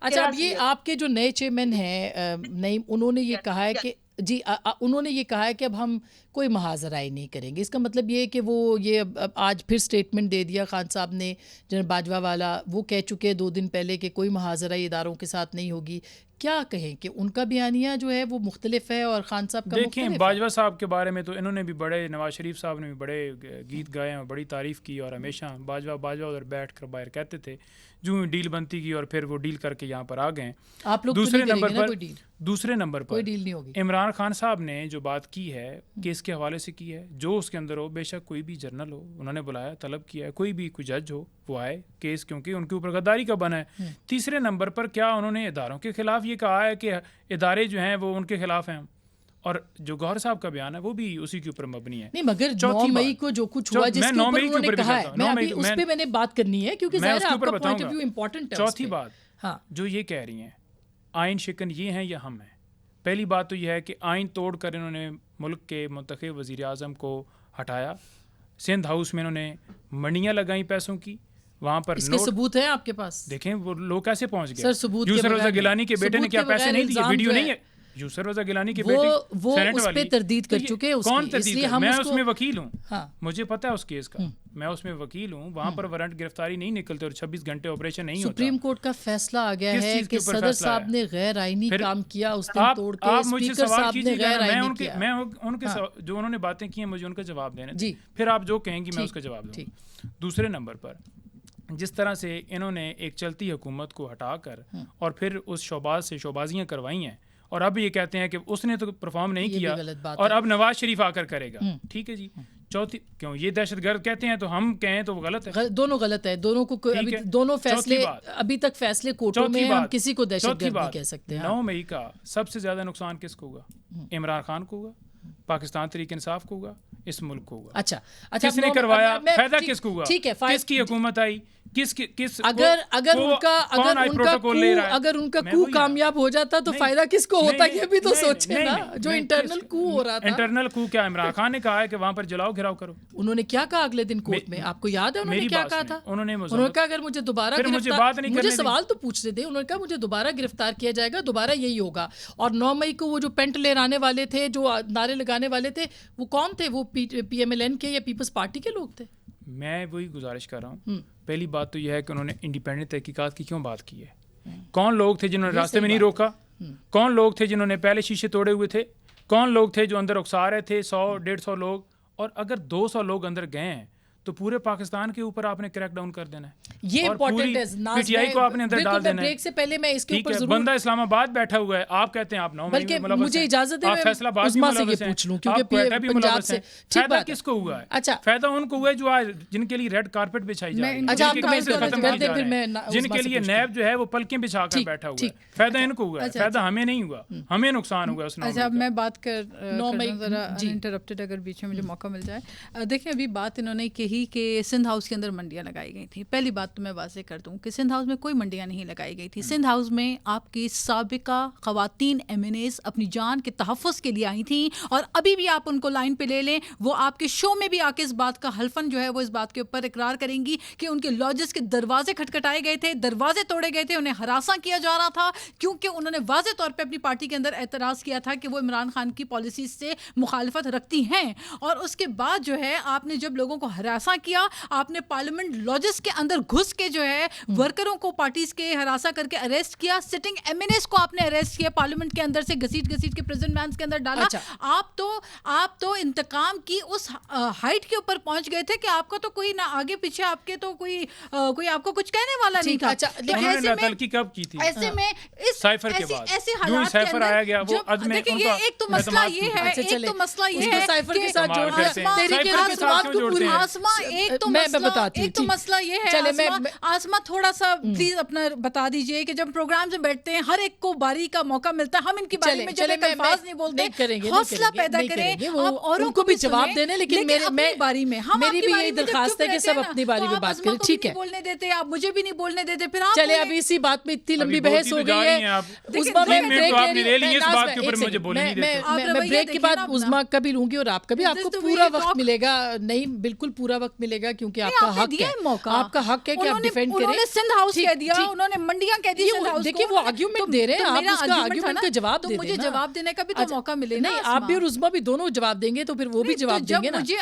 अच्छा, अब ये आपके जो नए चेयरमैन हैं नईम, उन्होंने ये कहा है कि जी उन्होंने ये कहा है कि अब हम कोई महाजराई नहीं करेंगे। इसका मतलब ये है कि वो ये अब आज फिर स्टेटमेंट दे दिया खान साहब ने, जनरल बाजवा वाला, वो कह चुके हैं 2 दिन पहले कि कोई महाजराई इदारों के साथ नहीं होगी। क्या कहें कि उनका बयानिया जो है वो मुख्तलिफ है और खान साहब का मुख्तलिफ है। देखें, बाजवा साहब के बारे में तो इन्होंने भी बड़े, नवाज शरीफ साहब ने भी बड़े गीत गाए हैं और बड़ी तारीफ़ की, और हमेशा बाजवा बाजवा उधर बैठ कर बाहर कहते थे। जो डील बनती की और फिर वो डील करके यहाँ पर आ गए। आप लोग दूसरे नंबर कोई डील नहीं होगी। इमरान खान साहब ने जो बात की है केस के हवाले से की है, जो उसके अंदर हो, बेशक कोई भी जर्नल हो, उन्होंने बुलाया, तलब किया है, कोई भी कोई जज हो वो आए, केस क्योंकि उनके ऊपर गद्दारी का बना है। तीसरे नंबर पर क्या उन्होंने इदारों के खिलाफ ये कहा है कि इदारे जो हैं वो उनके खिलाफ हैं, और जो गौहर साहब का बयान है वो भी उसी के ऊपर मबनी है। नहीं, मगर 9 मई को जो कुछ हुआ जिसके ऊपर उन्होंने कहा है, मैं अभी उस पे मैंने बात करनी है क्योंकि ज़ाहिर है आपका पॉइंट ऑफ व्यू इंपॉर्टेंट है। चौथी बात, हाँ, जो ये कह रही हैं आइन शिकन ये हैं या हम हैं। पहली बात तो यह है कि आइन तोड़ कर इन्होंने मुल्क के मुंतखब वज़ीर आज़म को हटाया। सिंध हाउस में इन्होंने मंडियाँ लगाई पैसों की, वहाँ पर इसके सबूत है आपके पास? देखें वो लोग कैसे पहुँच गए। सर, सबूत यूसुफ रज़ा गिलानी के बेटे ने क्या पैसे नहीं दिए? वीडियो नहीं है यूसुफ रज़ा गिलानी के बेटे वो उस पे तरदीद कर चुके हैं। कौन तरदीद? मैं उसमें वकील हूँ, हाँ, मुझे पता है उस केस का, मैं उसमें वकील हूँ। वहाँ पर वारंट गिरफ्तारी नहीं निकलते और 26 घंटे ऑपरेशन नहीं होता। सुप्रीम कोर्ट का फैसला आ गया है कि सदर साहब ने गैर आईनी काम किया, उस दिन तोड़ के स्पीकर साहब ने गैर आईनी किया। मैं उनके जो उन्होंने बातें की हैं मुझे उनका जवाब देना जी, फिर आप जो कहेंगी मैं उसका जवाब दूँ। दूसरे नंबर पर जिस तरह से इन्होंने एक चलती हुकूमत को हटाकर और फिर उस शोबाज से शोबाजियाँ करवाई हैं, और अब ये कहते हैं कि उसने तो परफॉर्म नहीं किया और अब नवाज शरीफ आकर करेगा। ठीक है जी। चौथी, क्यों ये दहशतगर्द कहते हैं तो हम कहें तो वो गलत है। दोनों गलत है, दोनों को अभी दोनों फैसले, अभी तक फैसले कोर्टों में, हम किसी को दहशतगर्द नहीं कह सकते। 9 मई का सबसे ज्यादा नुकसान किसको होगा? इमरान खान को होगा, पाकिस्तान तहरीक इंसाफ को होगा, इस मुल्क को होगा। अच्छा, किसने करवाया? फायदा किसको हुआ? ठीक है, किसकी हुकूमत आई? अगर उनका कू कामयाब हो जाता तो फायदा किसको होता, ये भी तो सोचे ना। जो इंटरनल कू हो रहा था, इंटरनल कू क्या इमरान खान ने कहा है कि वहां पर जलाओ घिराव करो। उन्होंने क्या कहा अगले दिन कोर्ट में, आपको याद है उन्होंने क्या कहा था? उन्होंने कहा अगर मुझे दोबारा मुझे सवाल तो पूछने दे, उन्होंने कहा मुझे दोबारा गिरफ्तार किया जाएगा, दोबारा यही होगा। और 9 मई को वो जो पेंट लहराने वाले थे, जो नारे लगाने वाले थे, वो कौन थे? वो PMLN के या पीपल्स पार्टी के लोग थे। मैं वही गुजारिश कर रहा हूँ। पहली बात तो यह है कि उन्होंने इंडिपेंडेंट तहकीकात की क्यों बात की है? कौन लोग थे जिन्होंने रास्ते में नहीं रोका? कौन लोग थे जिन्होंने पहले शीशे तोड़े हुए थे? कौन लोग थे जो अंदर उकसा रहे थे? 100-150 लोग। और अगर 200 लोग अंदर गए हैं तो पूरे पाकिस्तान के ऊपर आपने क्रैकडाउन कर देना है। ये इंपॉर्टेंट है। पीटीआई को आपने अंदर डाल देना है। ब्रेक से पहले मैं इसके ऊपर जरूर, बंदा इस्लामाबाद बैठा हुआ है, आप कहते हैं आप 9 मई में मुलव्वस हैं। मुझे इजाजत है फैसलाबाद उस्मा से ये पूछ लूं क्योंकि पंजाब से फायदा किसको हुआ है? अच्छा, फायदा उनको हुआ है जो आज जिनके लिए रेड कारपेट बिछाई जा रही है। अच्छा, आप जिनके लिए नैब जो है वो पलकें बिछाकर बैठा हुआ है, फायदा इनको हुआ है, फायदा हमें नहीं हुआ, हमें नुकसान हुआ उस। अच्छा, मैं बात कर 9 मई जरा इंटरप्टेड अगर बीच में मुझे मौका मिल जाए। देखिए, अभी बात इन्होंने कही कि सिंध हाउस के अंदर मंडियां लगाई गई थी। पहली बात तो मैं वाज़ेह कर दूं कि सिंध हाउस में कोई मंडियां नहीं लगाई गई थी। सिंध हाउस में आपकी साबिका ख़वातीन MNAs अपनी जान के तहफ़्फ़ुज़ के लिए आई थी, और अभी भी आप उनको लाइन पे ले लें, वो आपके शो में भी आके इस बात का हल्फन जो है वो इस बात के ऊपर इकरार करेंगी कि उनके लॉजेस के दरवाजे खटखटाए गए थे, दरवाजे तोड़े गए थे, उन्हें हरासा किया जा रहा था क्योंकि उन्होंने वाज़ेह तौर पर अपनी पार्टी के अंदर एतराज़ किया था कि वो इमरान खान की पॉलिसी से मुखालफत रखती हैं। और उसके बाद जो है आपने जब लोगों को हरासा किया, आपने पार्लियामेंट लॉजेस के अंदर घुस के जो है वर्करों को पार्टीज के हरासा करके अरेस्ट किया, सिटिंग MNAs को आपने अरेस्ट किया, पार्लियामेंट के अंदर से घसीट के प्रेजेंट वैन्स के अंदर डाला। अच्छा। आप तो इंतकाम की उस हाइट के ऊपर पहुंच गए थे कि आपका तो कोई ना आगे पीछे आपके तो कोई आपको कुछ कहने वाला नहीं था। अच्छा, कब की थी? ऐसे में इस साइफर के बाद ऐसे हालात के अंदर आया गया वो अदम में देखिए, एक तो मसला ये है, एक तो मसला ये है साइफर के साथ जोड़ देते हैं। एक तो मसला ये है आसमा, थोड़ा सा प्लीज अपना बता दीजिए कि जब प्रोग्राम में बैठते हैं हर एक को बारी का मौका मिलता है, हम इनकी बारी में जब अल्फाज नहीं बोलते, हौसला पैदा करें, आप औरों को भी जवाब देने, लेकिन मेरी बारी में मेरी भी यही दरखास्त है कि सब अपनी बारी में बात करें। ठीक है, बोलने देते, आप मुझे भी नहीं बोलने देते, फिर आप चले अभी इसी बात में इतनी लंबी बहस हो गई है। आप उस्मा में 3 मिनट तो आपने ले लिए, इस बात के ऊपर मुझे बोलने नहीं देते। मैं ब्रेक के बाद उस्मा का भी लूंगी और आपका भी, आपको पूरा वक्त मिलेगा। नहीं, बिल्कुल पूरा वक्त मिलेगा, क्योंकि आपका हक है, आपका हक है कि आप डिफेंड करें। उन्होंने सिंध हाउस कह दिया, उन्होंने मंडियां कह दी सिंध हाउस। देखिए वो आर्ग्यूमेंट दे रहे हैं, आप उसका आर्ग्यूमेंट का जवाब दे देना। मुझे जवाब देने का भी तो मौका मिले ना। नहीं, आप भी और उस्मा भी दोनों जवाब देंगे तो फिर वो भी जवाब देंगे ना। मुझे